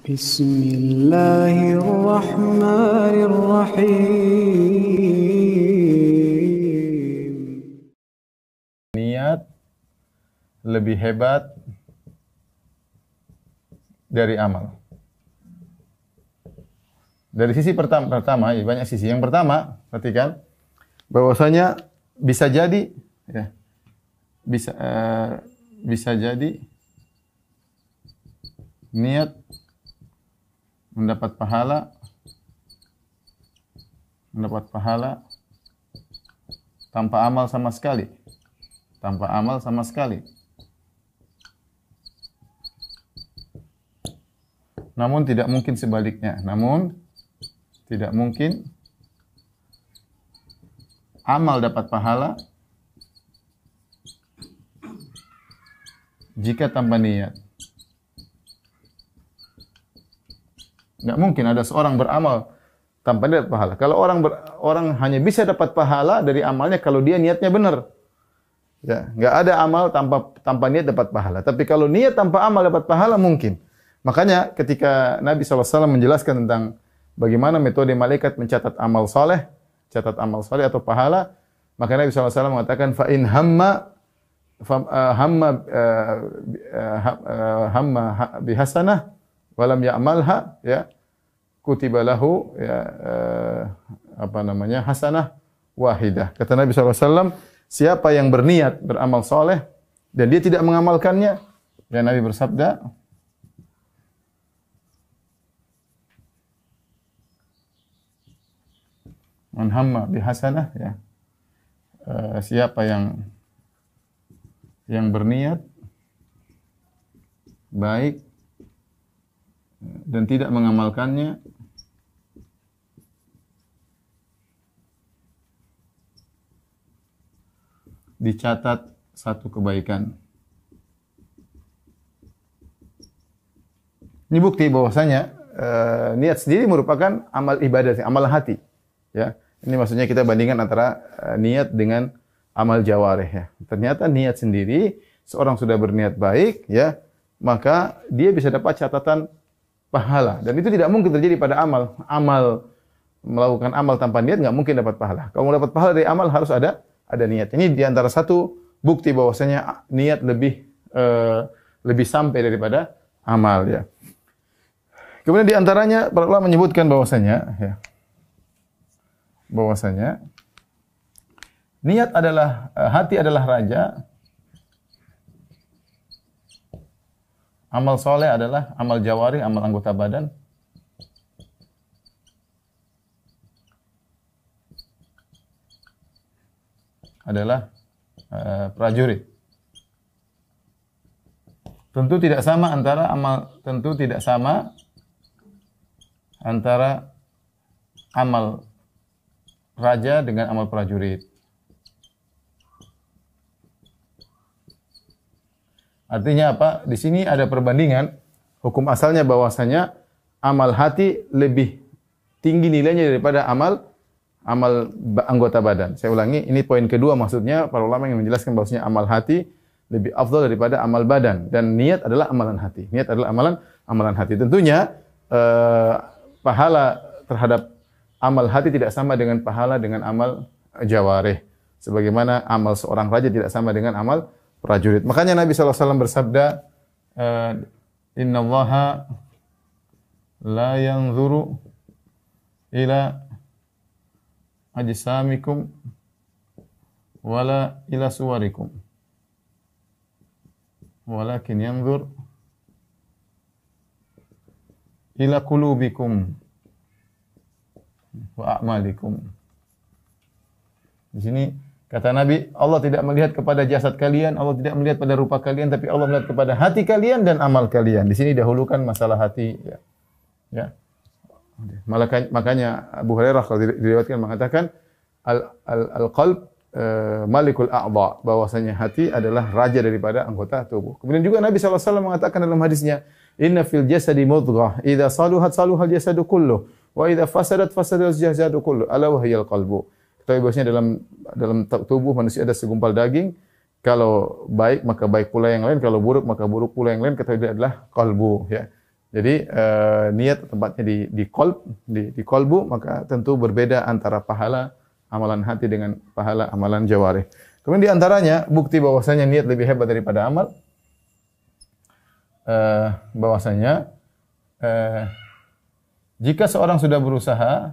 Bismillahirrahmanirrahim. Niat lebih hebat dari amal. Dari sisi pertama ya, banyak sisi. Yang pertama, perhatikan bahwasanya bisa jadi ya, bisa jadi niat mendapat pahala tanpa amal sama sekali. Namun tidak mungkin sebaliknya. Tidak mungkin amal dapat pahala jika tanpa niat. Tidak mungkin ada seorang beramal tanpa dia dapat pahala. Kalau orang hanya bisa dapat pahala dari amalnya kalau dia niatnya benar. Ya, enggak ada amal tanpa niat dapat pahala. Tapi kalau niat tanpa amal dapat pahala mungkin. Makanya ketika Nabi SAW menjelaskan tentang bagaimana metode malaikat mencatat amal soleh atau pahala, maka Nabi SAW mengatakan fa in hamma bihasanah walam ya'malha ya kutiba lahu ya hasanah wahidah. Kata Nabi SAW, siapa yang berniat beramal soleh dan dia tidak mengamalkannya, ya Nabi bersabda, man hamma bihasanah ya. Siapa yang berniat baik dan tidak mengamalkannya, dicatat satu kebaikan. Ini bukti bahwasanya niat sendiri merupakan amal ibadah, amal hati. Ya, ini maksudnya kita bandingkan antara niat dengan amal jawarih ya. Ternyata niat sendiri, seorang sudah berniat baik ya, maka dia bisa dapat catatan pahala. Dan itu tidak mungkin terjadi pada amal. Melakukan amal tanpa niat enggak mungkin dapat pahala. Kalau mau dapat pahala dari amal harus ada niat. Ini di antara satu bukti bahwasanya niat lebih sampai daripada amal ya. Kemudian di antaranya para ulama menyebutkan bahwasanya niat adalah hati adalah raja, amal soleh adalah amal jawari, amal anggota badan, adalah prajurit. Tentu tidak sama antara amal raja dengan amal prajurit. Artinya apa? Di sini ada perbandingan. Hukum asalnya bahwasanya amal hati lebih tinggi nilainya daripada amal anggota badan. Saya ulangi, ini poin kedua maksudnya para ulama yang menjelaskan bahwasanya amal hati lebih afdal daripada amal badan, dan niat adalah amalan hati. Niat adalah amalan hati. Tentunya pahala terhadap amal hati tidak sama dengan pahala dengan amal jawarih. Sebagaimana amal seorang raja tidak sama dengan amal prajurit. Makanya Nabi SAW bersabda, Innallaha la yanzuru ila ajsamikum wala ila suwarikum. Walakin yanzur ila qulubikum wa a'malikum. Di sini kata Nabi, Allah tidak melihat kepada jasad kalian, Allah tidak melihat pada rupa kalian, tapi Allah melihat kepada hati kalian dan amal kalian. Di sini dahulukan masalah hati ya. Ya. Makanya Abu Hurairah kalau diriwayatkan mengatakan al-qalb malikul a'dha, bahwasanya hati adalah raja daripada anggota tubuh. Kemudian juga Nabi SAW mengatakan dalam hadisnya, inna fil jasadi mudghah, idza saluhat saluhal jasadu kulluh, wa idza fasadat fasadal jasadu kulluh, ala wa hiyal qalbu. Ketahui bahwasanya dalam tubuh manusia ada segumpal daging, kalau baik maka baik pula yang lain, kalau buruk maka buruk pula yang lain, ketahui dia adalah qalbu ya. Jadi niat tempatnya di qalb, di qalbu, maka tentu berbeda antara pahala amalan hati dengan pahala amalan jawarih. Kemudian di antaranya bukti bahwasanya niat lebih hebat daripada amal, bahwasanya jika seorang sudah berusaha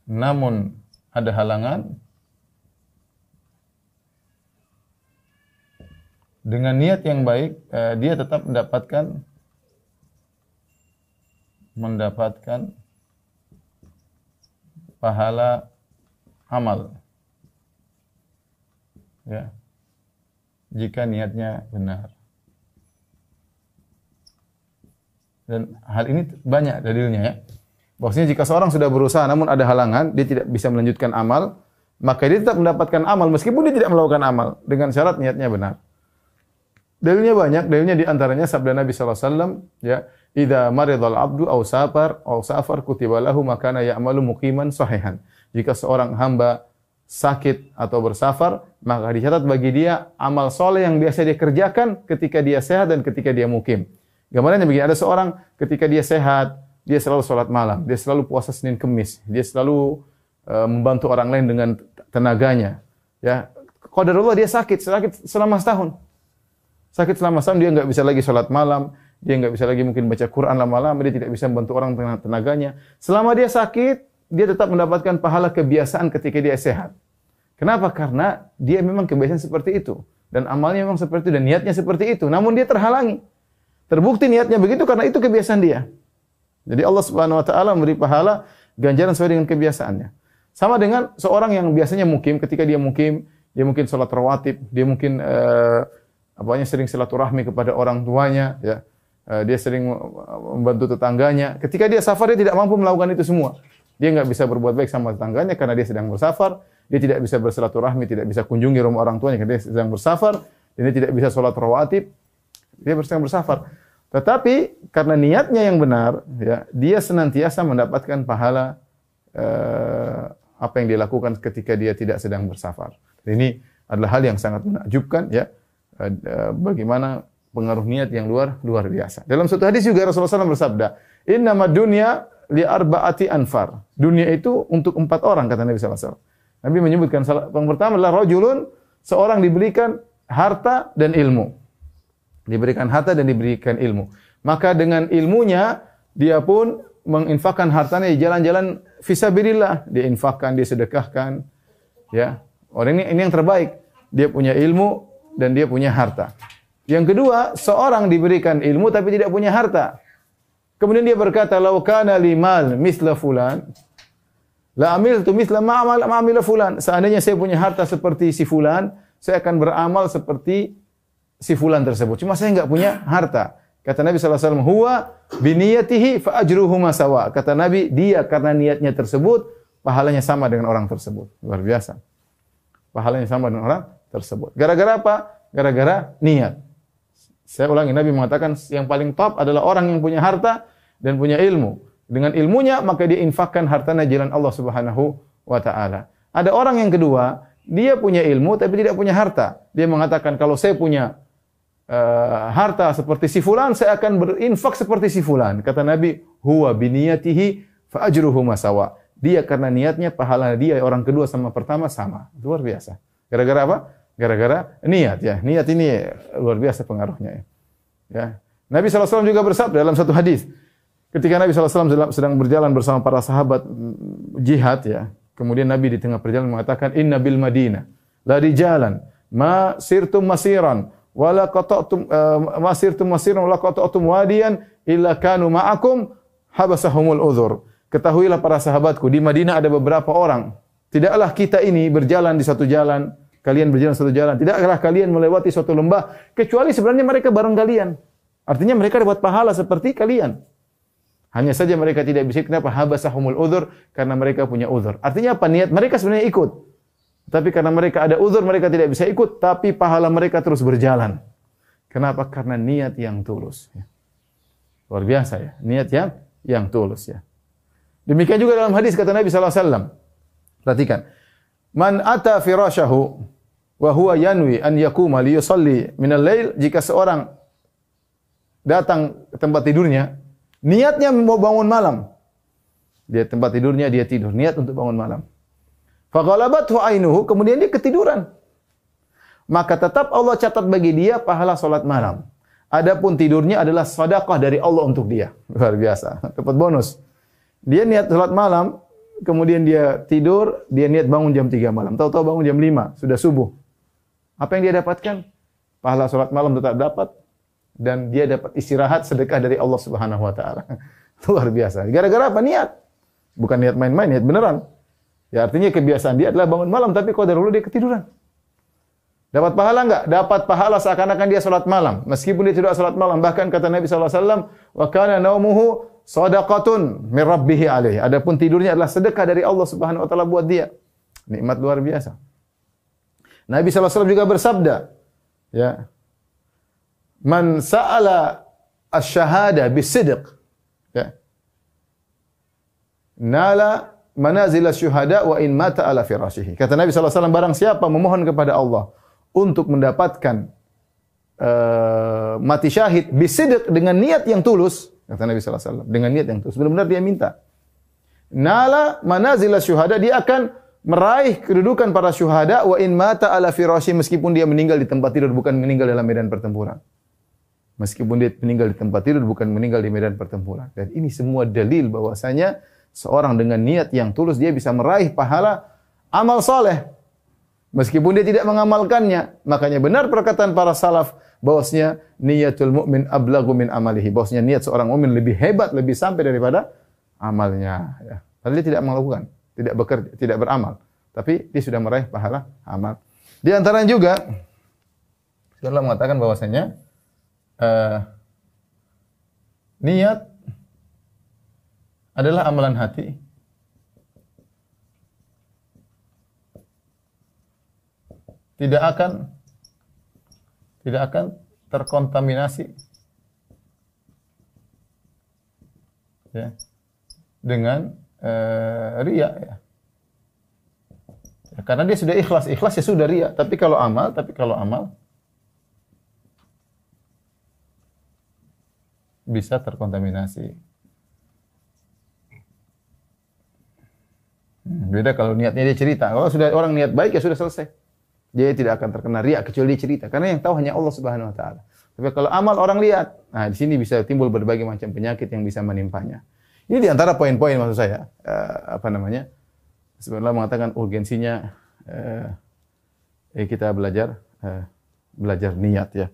namun ada halangan, dengan niat yang baik dia tetap mendapatkan pahala amal, ya, jika niatnya benar. Dan hal ini banyak dalilnya, ya. Bahwasanya jika seorang sudah berusaha namun ada halangan, dia tidak bisa melanjutkan amal, maka dia tetap mendapatkan amal meskipun dia tidak melakukan amal dengan syarat niatnya benar. Dalilnya banyak, dalilnya di antaranya sabda Nabi sallallahu alaihi wasallam, ya, "Idza maridal abdu aw safar kutiba lahu makana ya'malu muqiman sahihan." Jika seorang hamba sakit atau bersafar, maka dicatat bagi dia amal soleh yang biasa dia kerjakan ketika dia sehat dan ketika dia mukim. Gambarannya begini, ada seorang ketika dia sehat, dia selalu sholat malam, dia selalu puasa Senin Kemis, dia selalu membantu orang lain dengan tenaganya. Ya, qadarullah dia sakit selama setahun. Sakit selama setahun, dia nggak bisa lagi sholat malam, dia nggak bisa lagi mungkin baca Quran lama-lama, dia tidak bisa membantu orang dengan tenaganya. Selama dia sakit, dia tetap mendapatkan pahala kebiasaan ketika dia sehat. Kenapa? Karena dia memang kebiasaan seperti itu. Dan amalnya memang seperti itu, dan niatnya seperti itu. Namun dia terhalangi. Terbukti niatnya begitu karena itu kebiasaan dia. Jadi Allah Subhanahu wa taala memberi pahala ganjaran sesuai dengan kebiasaannya. Sama dengan seorang yang biasanya mukim, ketika dia mukim, dia mungkin salat rawatib, dia mungkin sering silaturahmi kepada orang tuanya, ya. Dia sering membantu tetangganya. Ketika dia safar, dia tidak mampu melakukan itu semua. Dia enggak bisa berbuat baik sama tetangganya karena dia sedang bersafar, dia tidak bisa bersilaturahmi, tidak bisa kunjungi rumah orang tuanya karena dia sedang bersafar, dan dia tidak bisa salat rawatib, dia sedang bersafar. Tetapi karena niatnya yang benar, ya, dia senantiasa mendapatkan pahala apa yang dia lakukan ketika dia tidak sedang bersafar. Ini adalah hal yang sangat menakjubkan, ya, bagaimana pengaruh niat yang luar biasa. Dalam suatu hadis juga Rasulullah SAW bersabda, "Innamad dunya li arba'ati anfar." Dunia itu untuk 4 orang, kata Nabi SAW. Nabi menyebutkan yang pertama adalah rajulun, seorang diberikan harta dan ilmu. Diberikan harta dan diberikan ilmu. Maka dengan ilmunya dia pun menginfakkan hartanya di jalan-jalan fisabilillah, dia infakkan, dia sedekahkan, ya. Orang ini yang terbaik. Dia punya ilmu dan dia punya harta. Yang kedua, seorang diberikan ilmu tapi tidak punya harta. Kemudian dia berkata, "Lau kana limal misla fulan, la amiltu misla ma amila fulan." Seandainya saya punya harta seperti si fulan, saya akan beramal seperti si fulan tersebut. Cuma saya enggak punya harta. Kata Nabi sallallahu alaihi wasallam, "Huwa biniyatihi fa ajruhuma sawa." Kata Nabi, dia karena niatnya tersebut, pahalanya sama dengan orang tersebut. Luar biasa. Pahalanya sama dengan orang tersebut. Gara-gara apa? Gara-gara niat. Saya ulangi, Nabi mengatakan yang paling top adalah orang yang punya harta dan punya ilmu. Dengan ilmunya maka dia infakkan hartanya jalan Allah Subhanahu wa taala. Ada orang yang kedua, dia punya ilmu tapi tidak punya harta. Dia mengatakan kalau saya punya harta seperti si fulan, saya akan berinfak seperti si fulan. Kata Nabi, "Huwa biniyatihi fa ajruhu masawa." Dia karena niatnya, pahala dia orang kedua sama pertama sama. Luar biasa. Gara-gara apa? Gara-gara niat, ya. Niat ini luar biasa pengaruhnya, ya. Ya. Nabi SAW juga bersabda dalam satu hadis. Ketika Nabi SAW sedang berjalan bersama para sahabat jihad, ya. Kemudian Nabi di tengah perjalanan mengatakan, "Inna bil Madinah la rijalan ma sirtum masiran wala qata'tum wala qata'tum wadiyan illa kanu ma'akum habasahumul udhur." Ketahuilah para sahabatku, di Madinah ada beberapa orang. Tidaklah kita ini berjalan di satu jalan, kalian berjalan satu jalan. Tidaklah kalian melewati suatu lembah kecuali sebenarnya mereka bareng kalian. Artinya mereka dapat pahala seperti kalian. Hanya saja mereka tidak bisa. Kenapa? Habasahumul udhur, karena mereka punya udhur. Artinya apa? Niat mereka sebenarnya ikut. Tapi karena mereka ada udhur, mereka tidak bisa ikut, tapi pahala mereka terus berjalan. Kenapa? Karena niat yang tulus. Luar biasa, ya. Niat yang tulus, ya. Demikian juga dalam hadis kata Nabi sallallahu alaihi wasallam. Perhatikan. Man ata firasyahu wa huwa yanwi an yaquma li yusalli min al-lail, jika seorang datang ke tempat tidurnya, niatnya mau bangun malam. Dia tempat tidurnya, dia tidur, niat untuk bangun malam. Fa ghalabathu ainuhu, kemudian dia ketiduran. Maka tetap Allah catat bagi dia pahala salat malam. Adapun tidurnya adalah sedekah dari Allah untuk dia. Luar biasa, dapat bonus. Dia niat salat malam, kemudian dia tidur, dia niat bangun jam 3 malam. Tahu-tahu bangun jam 5, sudah subuh. Apa yang dia dapatkan? Pahala salat malam tetap dapat, dan dia dapat istirahat sedekah dari Allah Subhanahu wa taala. Luar biasa. Gara-gara apa? Niat. Bukan niat main-main, niat beneran. Ya artinya kebiasaan dia adalah bangun malam, tapi qadarullah dia ketiduran. Dapat pahala enggak? Dapat pahala seakan-akan dia salat malam, meskipun dia tidak salat malam. Bahkan kata Nabi sallallahu alaihi wasallam, "Wa kana naumuhu shadaqatun min rabbih alaihi." Adapun tidurnya adalah sedekah dari Allah Subhanahu wa taala buat dia. Nikmat luar biasa. Nabi sallallahu alaihi wasallam juga bersabda, ya, "Man sa'ala asy-syahada bisidq." Ya. Nala manazil asy-syuhada wa in mata ala firashihi. Kata Nabi sallallahu alaihi wasallam, barang siapa memohon kepada Allah untuk mendapatkan mati syahid bisidq, dengan niat yang tulus, kata Nabi sallallahu alaihi wasallam, dengan niat yang tulus, benar-benar dia minta. Nala manazil asy-syuhada, dia akan meraih kedudukan para syuhada, wa in mata ala firashihi, meskipun dia meninggal di tempat tidur, bukan meninggal dalam medan pertempuran. Meskipun dia meninggal di tempat tidur, bukan meninggal di medan pertempuran. Dan ini semua dalil bahwasanya seorang dengan niat yang tulus dia bisa meraih pahala amal soleh, meskipun dia tidak mengamalkannya. Makanya benar perkataan para salaf bahwasanya niyatul mukmin ablagu min amalihi, bahwasanya niat seorang mukmin lebih hebat, lebih sampai daripada amalnya. Ya. Padahal dia tidak melakukan, tidak bekerja, tidak beramal, tapi dia sudah meraih pahala amal. Di antaranya juga Allah mengatakan bahwasanya niat adalah amalan hati. Tidak akan terkontaminasi, ya, dengan riya, ya. Ya, karena dia sudah ikhlas ya sudah riya. Tapi kalau amal bisa terkontaminasi. Beda kalau niatnya dia cerita. Kalau sudah orang niat baik ya sudah selesai. Dia tidak akan terkena riya kecuali dia cerita. Karena yang tahu hanya Allah Subhanahu wa taala. Tapi kalau amal orang lihat, nah di sini bisa timbul berbagai macam penyakit yang bisa menimpanya. Ini di antara poin-poin maksud saya. Sebenarnya mengatakan urgensinya kita belajar niat, ya.